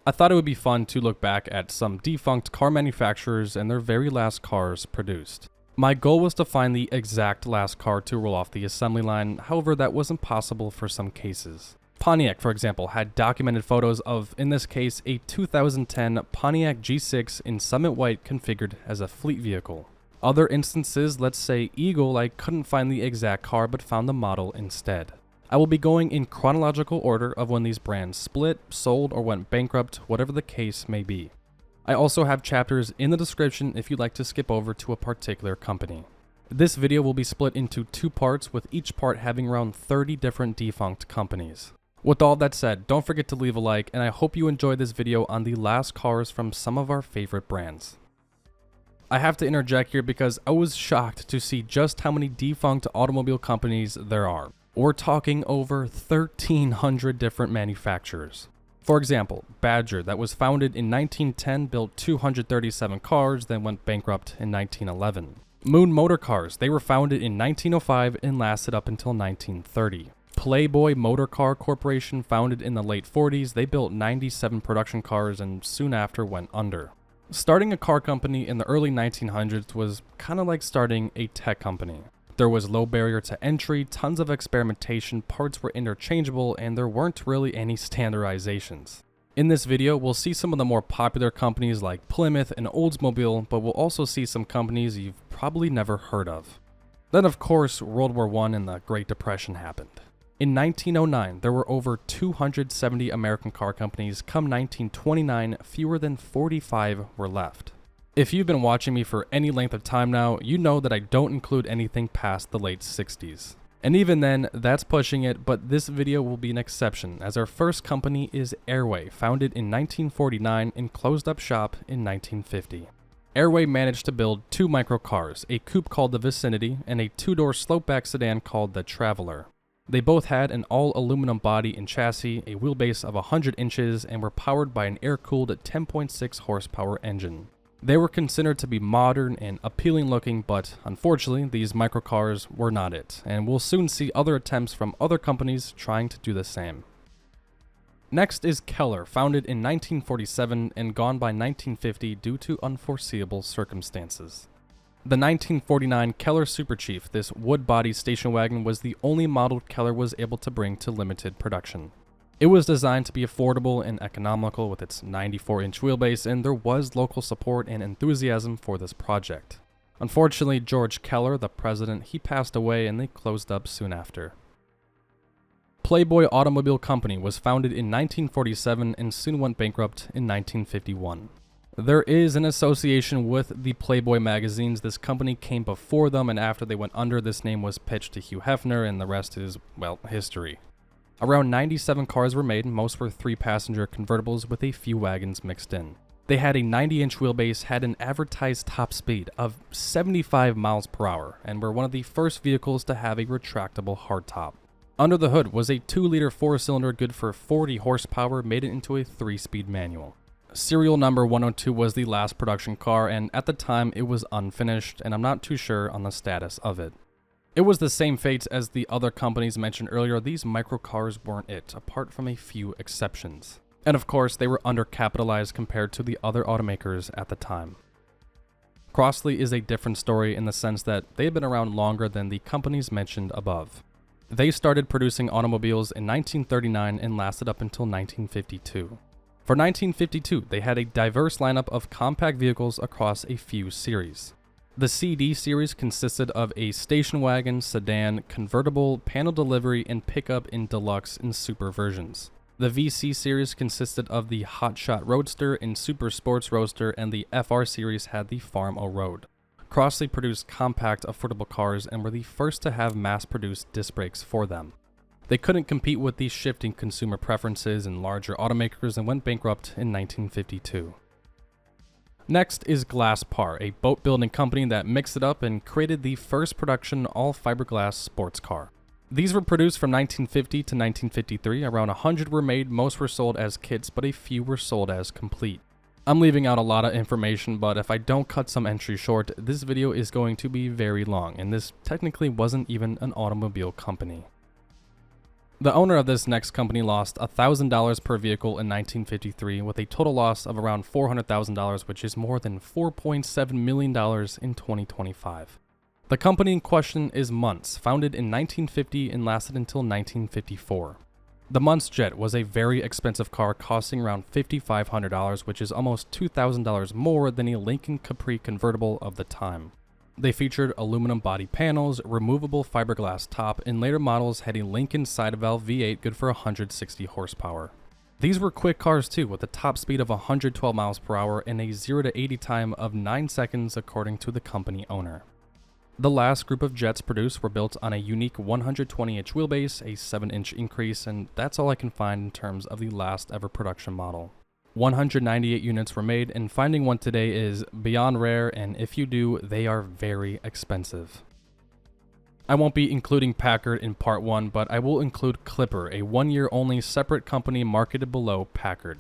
I thought it would be fun to look back at some defunct car manufacturers and their very last cars produced. My goal was to find the exact last car to roll off the assembly line, however that wasn't possible for some cases. Pontiac, for example, had documented photos of, in this case, a 2010 Pontiac G6 in Summit White configured as a fleet vehicle. Other instances, let's say Eagle, I couldn't find the exact car but found the model instead. I will be going in chronological order of when these brands split, sold, or went bankrupt, whatever the case may be. I also have chapters in the description if you'd like to skip over to a particular company. This video will be split into 2 parts, with each part having around 30 different defunct companies. With all that said, don't forget to leave a like, and I hope you enjoyed this video on the last cars from some of our favorite brands. I have to interject here because I was shocked to see just how many defunct automobile companies there are. We're talking over 1,300 different manufacturers. For example, Badger, that was founded in 1910, built 237 cars, then went bankrupt in 1911. Moon Motor Cars, they were founded in 1905 and lasted up until 1930. Playboy Motor Car Corporation, founded in the late 40s, they built 97 production cars and soon after went under. Starting a car company in the early 1900s was kind of like starting a tech company. There was low barrier to entry, tons of experimentation, parts were interchangeable, and there weren't really any standardizations. In this video, we'll see some of the more popular companies like Plymouth and Oldsmobile, but we'll also see some companies you've probably never heard of. Then of course, World War I and the Great Depression happened. In 1909, there were over 270 American car companies. Come 1929, fewer than 45 were left. If you've been watching me for any length of time now, you know that I don't include anything past the late 60s. And even then, that's pushing it, but this video will be an exception, as our first company is Airway, founded in 1949 and closed up shop in 1950. Airway managed to build 2 microcars, a coupe called the Vicinity and a 2-door slopeback sedan called the Traveler. They both had an all-aluminum body and chassis, a wheelbase of 100 inches, and were powered by an air-cooled 10.6 horsepower engine. They were considered to be modern and appealing looking, but unfortunately, these microcars were not it, and we'll soon see other attempts from other companies trying to do the same. Next is Keller, founded in 1947 and gone by 1950 due to unforeseeable circumstances. The 1949 Keller Super Chief, this wood-body station wagon, was the only model Keller was able to bring to limited production. It was designed to be affordable and economical with its 94-inch wheelbase, and there was local support and enthusiasm for this project. Unfortunately, George Keller, the president, he passed away and they closed up soon after. Playboy Automobile Company was founded in 1947 and soon went bankrupt in 1951. There is an association with the Playboy magazines. This company came before them, and after they went under, this name was pitched to Hugh Hefner, and the rest is, well, history. Around 97 cars were made, most were 3-passenger convertibles with a few wagons mixed in. They had a 90-inch wheelbase, had an advertised top speed of 75 miles per hour, and were one of the first vehicles to have a retractable hardtop. Under the hood was a 2-liter 4-cylinder good for 40 horsepower, made it into a 3-speed manual. Serial number 102 was the last production car, and at the time it was unfinished, and I'm not too sure on the status of it. It was the same fate as the other companies mentioned earlier. These microcars weren't it, apart from a few exceptions. And of course, they were undercapitalized compared to the other automakers at the time. Crosley is a different story in the sense that they had been around longer than the companies mentioned above. They started producing automobiles in 1939 and lasted up until 1952. For 1952, they had a diverse lineup of compact vehicles across a few series. The CD series consisted of a station wagon, sedan, convertible, panel delivery, and pickup in deluxe and super versions. The VC series consisted of the Hot Shot Roadster and Super Sports Roadster, and the FR series had the Farm O-Road. Crosley produced compact, affordable cars and were the first to have mass-produced disc brakes for them. They couldn't compete with these shifting consumer preferences and larger automakers and went bankrupt in 1952. Next is Glasspar, a boat building company that mixed it up and created the first production all-fiberglass sports car. These were produced from 1950 to 1953. Around 100 were made, most were sold as kits, but a few were sold as complete. I'm leaving out a lot of information, but if I don't cut some entries short, this video is going to be very long, and this technically wasn't even an automobile company. The owner of this next company lost $1,000 per vehicle in 1953 with a total loss of around $400,000, which is more than $4.7 million in 2025. The company in question is Muntz, founded in 1950 and lasted until 1954. The Muntz Jet was a very expensive car costing around $5,500, which is almost $2,000 more than a Lincoln Capri convertible of the time. They featured aluminum body panels, removable fiberglass top, and later models had a Lincoln side valve V8 good for 160 horsepower. These were quick cars too, with a top speed of 112 miles per hour and a 0 to 80 time of 9 seconds according to the company owner. The last group of jets produced were built on a unique 120-inch wheelbase, a 7-inch increase, and that's all I can find in terms of the last ever production model. 198 units were made, and finding one today is beyond rare, and if you do, they are very expensive. I won't be including Packard in part 1, but I will include Clipper, a 1-year only separate company marketed below Packard.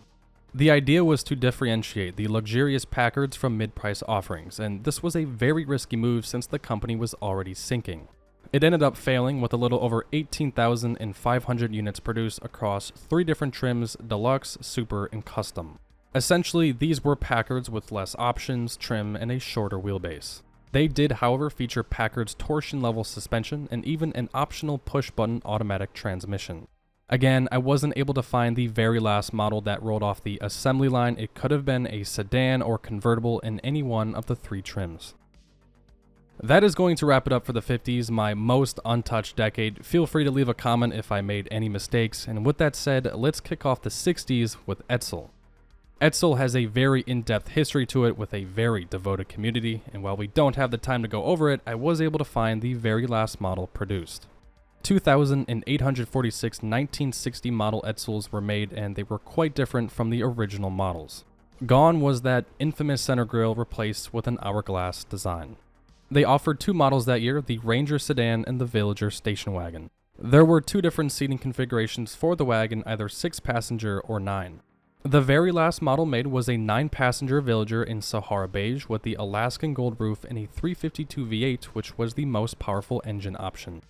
The idea was to differentiate the luxurious Packards from mid-price offerings, and this was a very risky move since the company was already sinking. It ended up failing with a little over 18,500 units produced across 3 different trims: Deluxe, Super, and Custom. Essentially, these were Packards with less options, trim, and a shorter wheelbase. They did, however, feature Packard's torsion-level suspension and even an optional push-button automatic transmission. Again, I wasn't able to find the very last model that rolled off the assembly line. It could have been a sedan or convertible in any one of the 3 trims. That is going to wrap it up for the 50s, my most untouched decade. Feel free to leave a comment if I made any mistakes, and with that said, let's kick off the 60s with Edsel. Edsel has a very in-depth history to it with a very devoted community, and while we don't have the time to go over it, I was able to find the very last model produced. 2,846 1960 model Edsels were made, and they were quite different from the original models. Gone was that infamous center grille, replaced with an hourglass design. They offered 2 models that year, the Ranger sedan and the Villager station wagon. There were 2 different seating configurations for the wagon, either 6-passenger or 9. The very last model made was a 9-passenger Villager in Sahara beige with the Alaskan gold roof and a 352 V8, which was the most powerful engine option.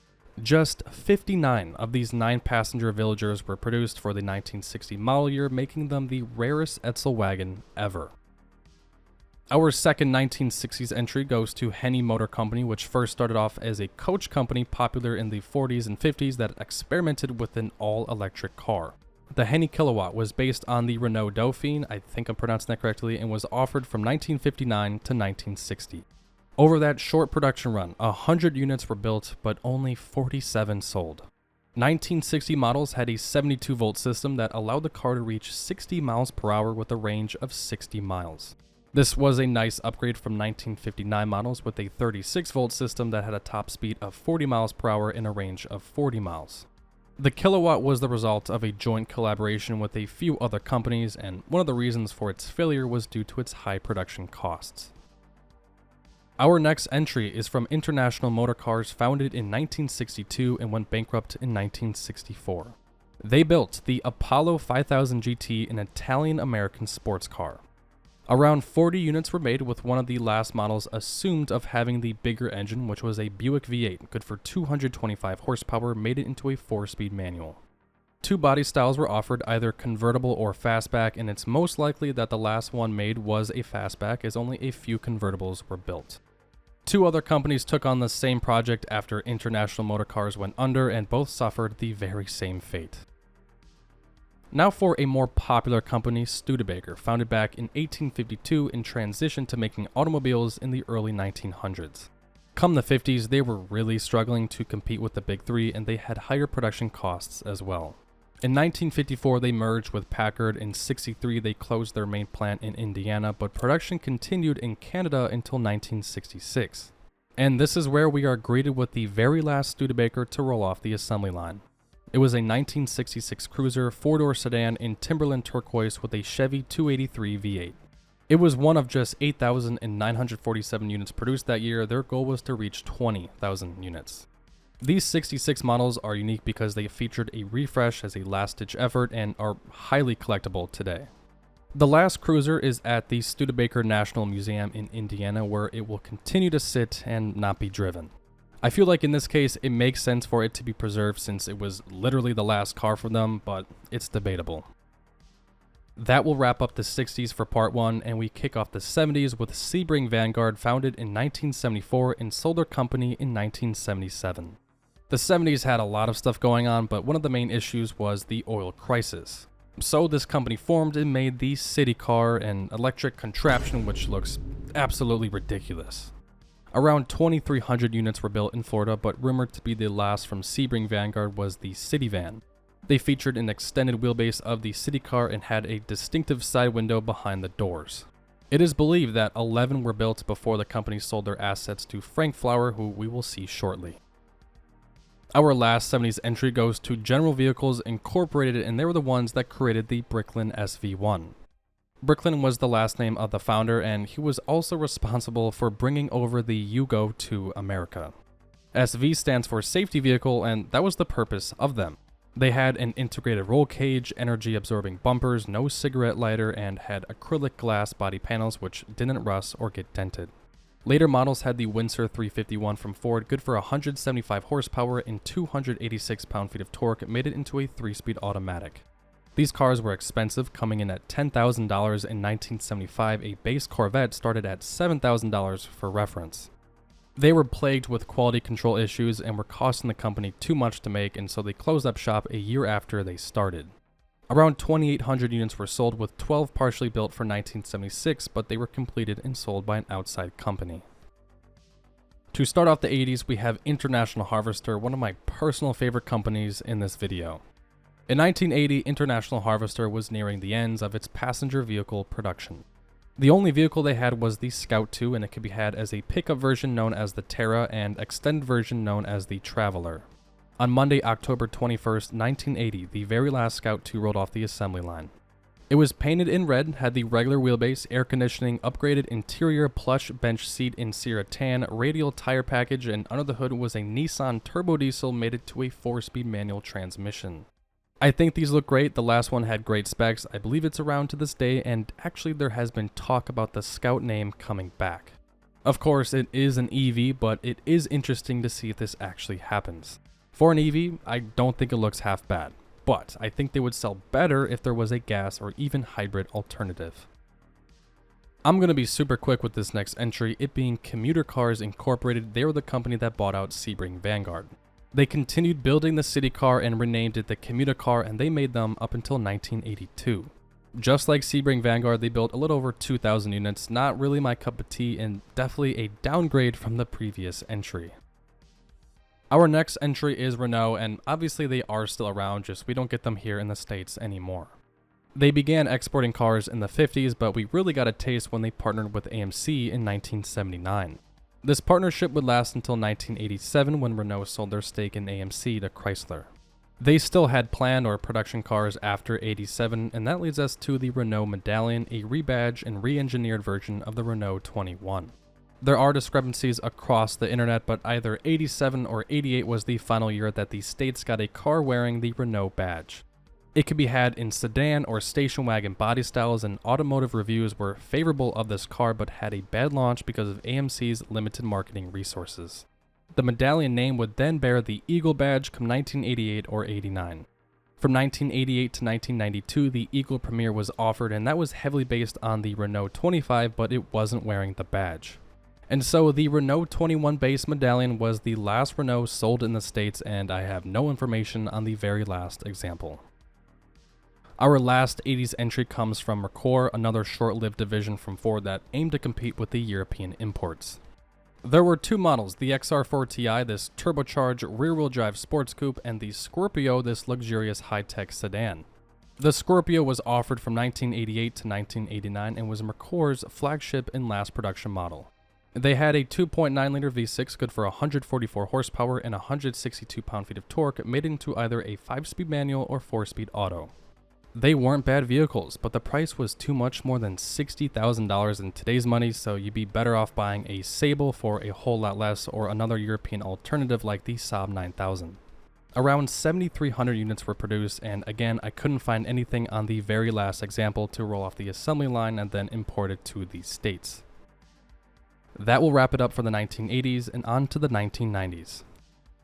Just 59 of these 9-passenger Villagers were produced for the 1960 model year, making them the rarest Edsel wagon ever. Our second 1960s entry goes to Henney Motor Company, which first started off as a coach company popular in the 40s and 50s that experimented with an all-electric car. The Henney Kilowatt was based on the Renault Dauphine, I think I'm pronouncing that correctly, and was offered from 1959 to 1960. Over that short production run, 100 units were built, but only 47 sold. 1960 models had a 72-volt system that allowed the car to reach 60 miles per hour with a range of 60 miles. This was a nice upgrade from 1959 models with a 36-volt system that had a top speed of 40 miles per hour and a range of 40 miles. The Kilowatt was the result of a joint collaboration with a few other companies, and one of the reasons for its failure was due to its high production costs. Our next entry is from International Motor Cars, founded in 1962 and went bankrupt in 1964. They built the Apollo 5000 GT, an Italian-American sports car. Around 40 units were made, with one of the last models assumed of having the bigger engine, which was a Buick V8, good for 225 horsepower, made it into a 4-speed manual. 2 body styles were offered, either convertible or fastback, and it's most likely that the last one made was a fastback, as only a few convertibles were built. 2 other companies took on the same project after International Motor Cars went under, and both suffered the very same fate. Now for a more popular company, Studebaker, founded back in 1852 and transitioned to making automobiles in the early 1900s. Come the 50s, they were really struggling to compete with the big 3, and they had higher production costs as well. In 1954, they merged with Packard. In 63, they closed their main plant in Indiana, but production continued in Canada until 1966. And this is where we are greeted with the very last Studebaker to roll off the assembly line. It was a 1966 Cruiser 4-door sedan in Timberland turquoise with a Chevy 283 V8. It was one of just 8,947 units produced that year. Their goal was to reach 20,000 units. These 66 models are unique because they featured a refresh as a last-ditch effort and are highly collectible today. The last Cruiser is at the Studebaker National Museum in Indiana, where it will continue to sit and not be driven. I feel like in this case, it makes sense for it to be preserved since it was literally the last car from them, but it's debatable. That will wrap up the 60s for part 1, and we kick off the 70s with Sebring-Vanguard, founded in 1974 and sold their company in 1977. The 70s had a lot of stuff going on, but one of the main issues was the oil crisis. So this company formed and made the city car, an electric contraption which looks absolutely ridiculous. Around 2,300 units were built in Florida, but rumored to be the last from Sebring-Vanguard was the City Van. They featured an extended wheelbase of the city car and had a distinctive side window behind the doors. It is believed that 11 were built before the company sold their assets to Frank Flower, who we will see shortly. Our last 70s entry goes to General Vehicles Incorporated, and they were the ones that created the Bricklin SV1. Bricklin was the last name of the founder, and he was also responsible for bringing over the Yugo to America. SV stands for Safety Vehicle, and that was the purpose of them. They had an integrated roll cage, energy-absorbing bumpers, no cigarette lighter, and had acrylic glass body panels which didn't rust or get dented. Later models had the Windsor 351 from Ford, good for 175 horsepower and 286 pound-feet of torque, made it into a 3-speed automatic. These cars were expensive, coming in at $10,000 in 1975. A base Corvette started at $7,000 for reference. They were plagued with quality control issues and were costing the company too much to make, and so they closed up shop a year after they started. Around 2,800 units were sold, with 12 partially built for 1976, but they were completed and sold by an outside company. To start off the 80s, we have International Harvester, one of my personal favorite companies in this video. In 1980, International Harvester was nearing the ends of its passenger vehicle production. The only vehicle they had was the Scout II, and it could be had as a pickup version known as the Terra and extended version known as the Traveler. On Monday, October 21st, 1980, the very last Scout II rolled off the assembly line. It was painted in red, had the regular wheelbase, air conditioning, upgraded interior, plush bench seat in Sierra Tan, radial tire package, and under the hood was a Nissan turbo diesel mated to a 4-speed manual transmission. I think these look great. The last one had great specs. I believe it's around to this day, and actually there has been talk about the Scout name coming back. Of course, it is an EV, but it is interesting to see if this actually happens. For an EV, I don't think it looks half bad, but I think they would sell better if there was a gas or even hybrid alternative. I'm going to be super quick with this next entry, it being Commuta-Cars Incorporated. They were the company that bought out Sebring-Vanguard. They continued building the city car and renamed it the Commuta-Car, and they made them up until 1982. Just like Sebring-Vanguard, they built a little over 2,000 units, not really my cup of tea, and definitely a downgrade from the previous entry. Our next entry is Renault, and obviously they are still around, just we don't get them here in the States anymore. They began exporting cars in the 50s, but we really got a taste when they partnered with AMC in 1979. This partnership would last until 1987, when Renault sold their stake in AMC to Chrysler. They still had planned or production cars after 87, and that leads us to the Renault Medallion, a rebadged and re-engineered version of the Renault 21. There are discrepancies across the internet, but either 87 or 88 was the final year that the States got a car wearing the Renault badge. It could be had in sedan or station wagon body styles, and automotive reviews were favorable of this car but had a bad launch because of AMC's limited marketing resources. The Medallion name would then bear the Eagle badge come 1988 or 89. From 1988 to 1992, the Eagle Premier was offered, and that was heavily based on the Renault 25, but it wasn't wearing the badge. And so the Renault 21 base Medallion was the last Renault sold in the States, and I have no information on the very last example. Our last 80s entry comes from Merkur, another short-lived division from Ford that aimed to compete with the European imports. There were two models, the XR4 Ti, this turbocharged rear-wheel drive sports coupe, and the Scorpio, this luxurious high-tech sedan. The Scorpio was offered from 1988 to 1989 and was Merkur's flagship and last production model. They had a 2.9-liter V6 good for 144 horsepower and 162 pound-feet of torque, made into either a 5-speed manual or 4-speed auto. They weren't bad vehicles, but the price was too much, more than $60,000 in today's money, so you'd be better off buying a Sable for a whole lot less, or another European alternative like the Saab 9000. Around 7,300 units were produced, and again, I couldn't find anything on the very last example to roll off the assembly line and then import it to the States. That will wrap it up for the 1980s and on to the 1990s.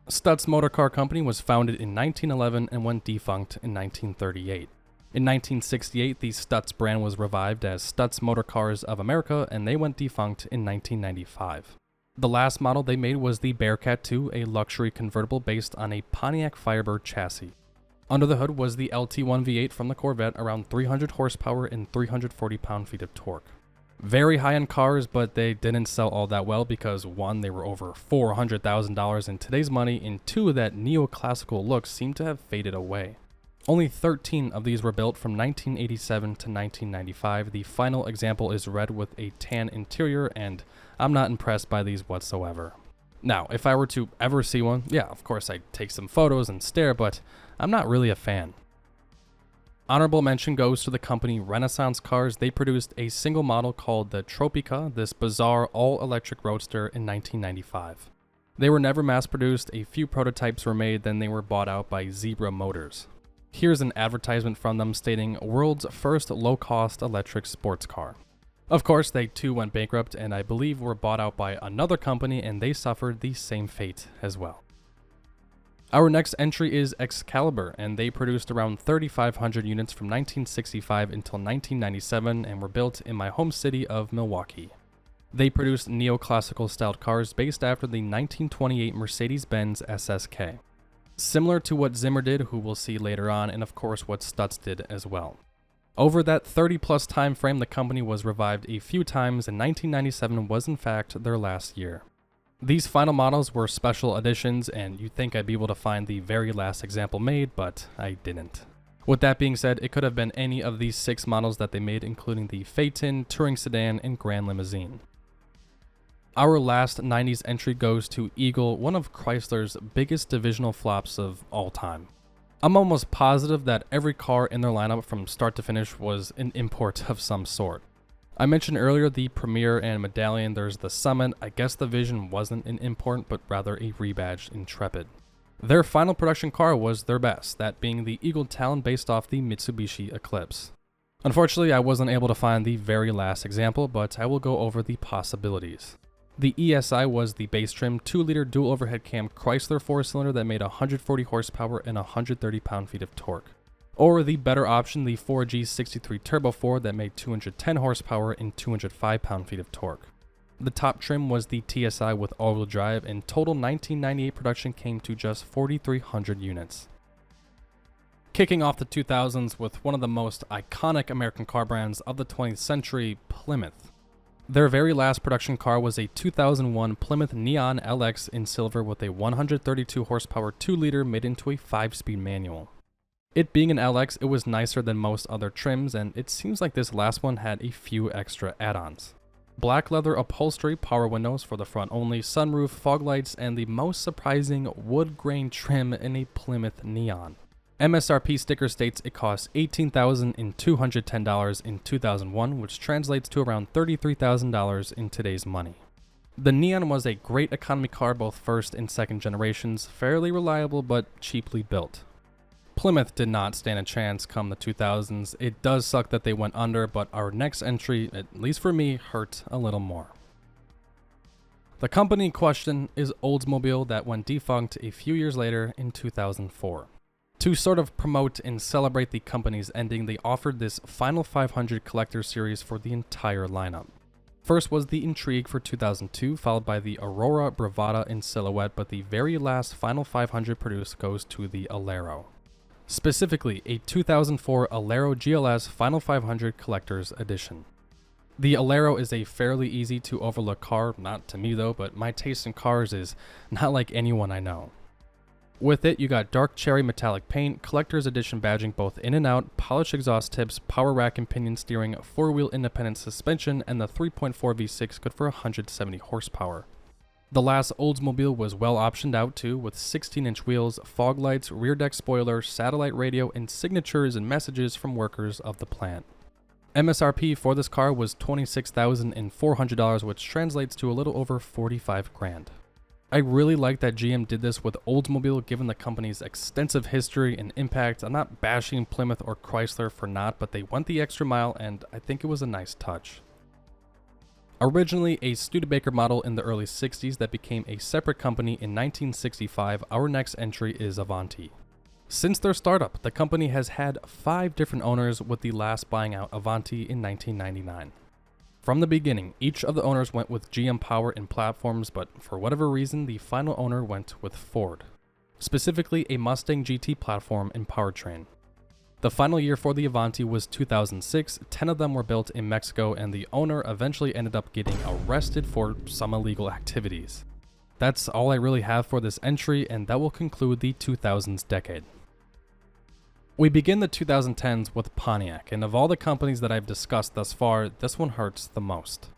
Stutz Motor Car Company was founded in 1911 and went defunct in 1938. In 1968, the Stutz brand was revived as Stutz Motor Cars of America, and they went defunct in 1995. The last model they made was the Bearcat II, a luxury convertible based on a Pontiac Firebird chassis. Under the hood was the LT1 V8 from the Corvette, around 300 horsepower and 340 pound-feet of torque. Very high-end cars, but they didn't sell all that well because 1, they were over $400,000 in today's money, and 2, that neoclassical look seemed to have faded away. Only 13 of these were built from 1987 to 1995. The final example is red with a tan interior, and I'm not impressed by these whatsoever. Now, if I were to ever see one, yeah, of course I'd take some photos and stare, but I'm not really a fan. Honorable mention goes to the company Renaissance Cars. They produced a single model called the Tropica, this bizarre all-electric roadster, in 1995. They were never mass-produced, a few prototypes were made, then they were bought out by Zebra Motors. Here's an advertisement from them stating, "World's first low-cost electric sports car." Of course, they too went bankrupt, and I believe were bought out by another company, and they suffered the same fate as well. Our next entry is Excalibur, and they produced around 3,500 units from 1965 until 1997 and were built in my home city of Milwaukee. They produced neoclassical styled cars based after the 1928 Mercedes-Benz SSK. Similar to what Zimmer did, who we'll see later on, and of course what Stutz did as well. Over that 30-plus time frame, the company was revived a few times, and 1997 was in fact their last year. These final models were special editions, and you'd think I'd be able to find the very last example made, but I didn't. With that being said, it could have been any of these 6 models that they made, including the Phaeton, Touring Sedan, and Grand Limousine. Our last 90s entry goes to Eagle, one of Chrysler's biggest divisional flops of all time. I'm almost positive that every car in their lineup from start to finish was an import of some sort. I mentioned earlier the Premier and Medallion, there's the Summit. I guess the Vision wasn't an import, but rather a rebadged Intrepid. Their final production car was their best, that being the Eagle Talon based off the Mitsubishi Eclipse. Unfortunately, I wasn't able to find the very last example, but I will go over the possibilities. The ESI was the base trim 2-liter dual overhead cam Chrysler 4-cylinder that made 140 horsepower and 130 pound-feet of torque. Or the better option, the 4G63 Turbo 4 that made 210 horsepower and 205 pound-feet of torque. The top trim was the TSI with all-wheel drive, and total 1998 production came to just 4,300 units. Kicking off the 2000s with one of the most iconic American car brands of the 20th century, Plymouth. Their very last production car was a 2001 Plymouth Neon LX in silver with a 132 horsepower 2-liter made into a 5-speed manual. It being an LX, it was nicer than most other trims, and it seems like this last one had a few extra add-ons. Black leather upholstery, power windows for the front only, sunroof, fog lights, and the most surprising wood grain trim in a Plymouth Neon. MSRP sticker states it costs $18,210 in 2001, which translates to around $33,000 in today's money. The Neon was a great economy car, both first and second generations, fairly reliable but cheaply built. Plymouth did not stand a chance come the 2000s. It does suck that they went under, but our next entry, at least for me, hurt a little more. The company in question is Oldsmobile, that went defunct a few years later in 2004. To sort of promote and celebrate the company's ending, they offered this Final 500 Collector Series for the entire lineup. First was the Intrigue for 2002, followed by the Aurora Bravada in silhouette, but the very last Final 500 produced goes to the Alero. Specifically, a 2004 Alero GLS Final 500 Collector's Edition. The Alero is a fairly easy to overlook car, not to me though, but my taste in cars is not like anyone I know. With it, you got dark cherry metallic paint, Collector's Edition badging both in and out, polished exhaust tips, power rack and pinion steering, 4-wheel independent suspension, and the 3.4 V6 good for 170 horsepower. The last Oldsmobile was well optioned out too, with 16-inch wheels, fog lights, rear deck spoiler, satellite radio, and signatures and messages from workers of the plant. MSRP for this car was $26,400, which translates to a little over 45 grand. I really like that GM did this with Oldsmobile given the company's extensive history and impact. I'm not bashing Plymouth or Chrysler for not, but they went the extra mile and I think it was a nice touch. Originally a Studebaker model in the early 60s that became a separate company in 1965, our next entry is Avanti. Since their startup, the company has had 5 different owners, with the last buying out Avanti in 1999. From the beginning, each of the owners went with GM power and platforms, but for whatever reason, the final owner went with Ford, specifically a Mustang GT platform and powertrain. The final year for the Avanti was 2006, 10 of them were built in Mexico, and the owner eventually ended up getting arrested for some illegal activities. That's all I really have for this entry, and that will conclude the 2000s decade. We begin the 2010s with Pontiac, and of all the companies that I've discussed thus far, this one hurts the most.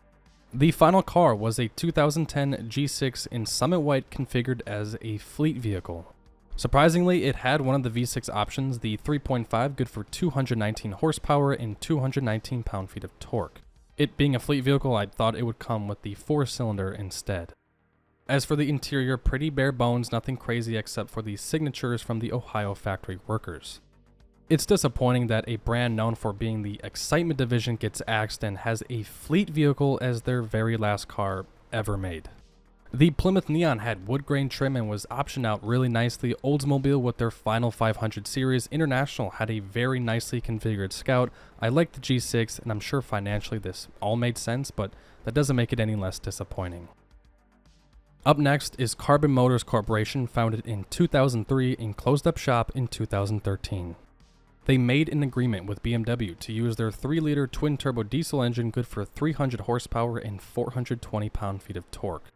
The final car was a 2010 G6 in Summit White, configured as a fleet vehicle. Surprisingly, it had one of the V6 options, the 3.5, good for 219 horsepower and 219 pound-feet of torque. It being a fleet vehicle, I thought it would come with the 4-cylinder instead. As for the interior, pretty bare bones, nothing crazy except for the signatures from the Ohio factory workers. It's disappointing that a brand known for being the excitement division gets axed and has a fleet vehicle as their very last car ever made. The Plymouth Neon had wood grain trim and was optioned out really nicely. Oldsmobile with their final 500 series. International had a very nicely configured Scout. I liked the G6, and I'm sure financially this all made sense, but that doesn't make it any less disappointing. Up next is Carbon Motors Corporation, founded in 2003 and closed up shop in 2013. They made an agreement with BMW to use their 3-liter twin-turbo diesel engine, good for 300 horsepower and 420 pound-feet of torque.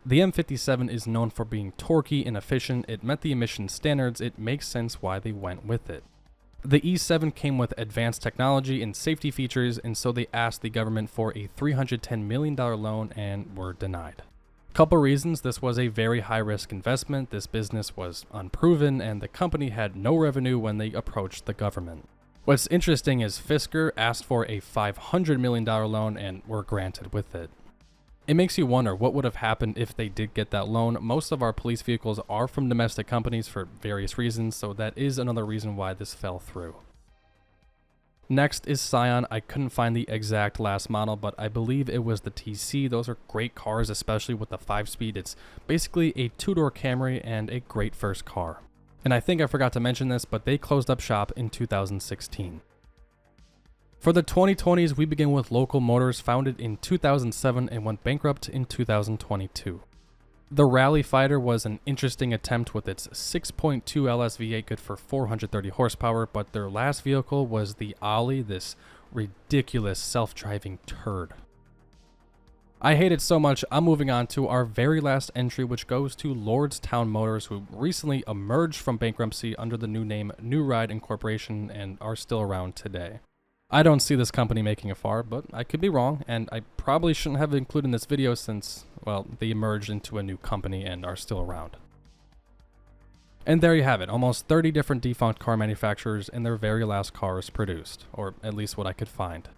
The M57 is known for being torquey and efficient. It met the emission standards. It makes sense why they went with it. The E7 came with advanced technology and safety features, and so they asked the government for a $310 million loan and were denied. Couple reasons: this was a very high-risk investment, this business was unproven, and the company had no revenue when they approached the government. What's interesting is Fisker asked for a $500 million loan and were granted with it. It makes you wonder what would have happened if they did get that loan. Most of our police vehicles are from domestic companies for various reasons, so that is another reason why this fell through. Next is Scion. I couldn't find the exact last model, but I believe it was the TC. Those are great cars, especially with the 5-speed. It's basically a 2-door Camry and a great first car. And I think I forgot to mention this, but they closed up shop in 2016. For the 2020s, we begin with Local Motors, founded in 2007 and went bankrupt in 2022. The Rally Fighter was an interesting attempt with its 6.2 LS V8, good for 430 horsepower, but their last vehicle was the Ollie, this ridiculous self-driving turd. I hate it so much, I'm moving on to our very last entry, which goes to Lordstown Motors, who recently emerged from bankruptcy under the new name New Ride Incorporation and are still around today. I don't see this company making it far, but I could be wrong, and I probably shouldn't have included in this video since, well, they emerged into a new company and are still around. And there you have it, almost 30 different defunct car manufacturers and their very last cars produced, or at least what I could find.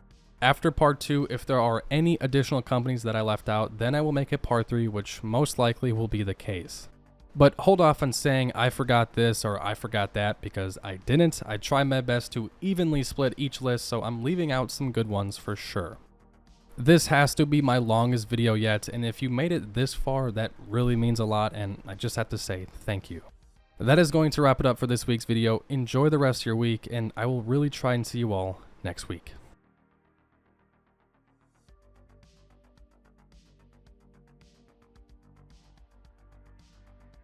After part 2, if there are any additional companies that I left out, then I will make a part 3, which most likely will be the case. But hold off on saying I forgot this or I forgot that, because I didn't. I tried my best to evenly split each list, so I'm leaving out some good ones for sure. This has to be my longest video yet, and if you made it this far, that really means a lot, and I just have to say thank you. That is going to wrap it up for this week's video. Enjoy the rest of your week, and I will really try and see you all next week.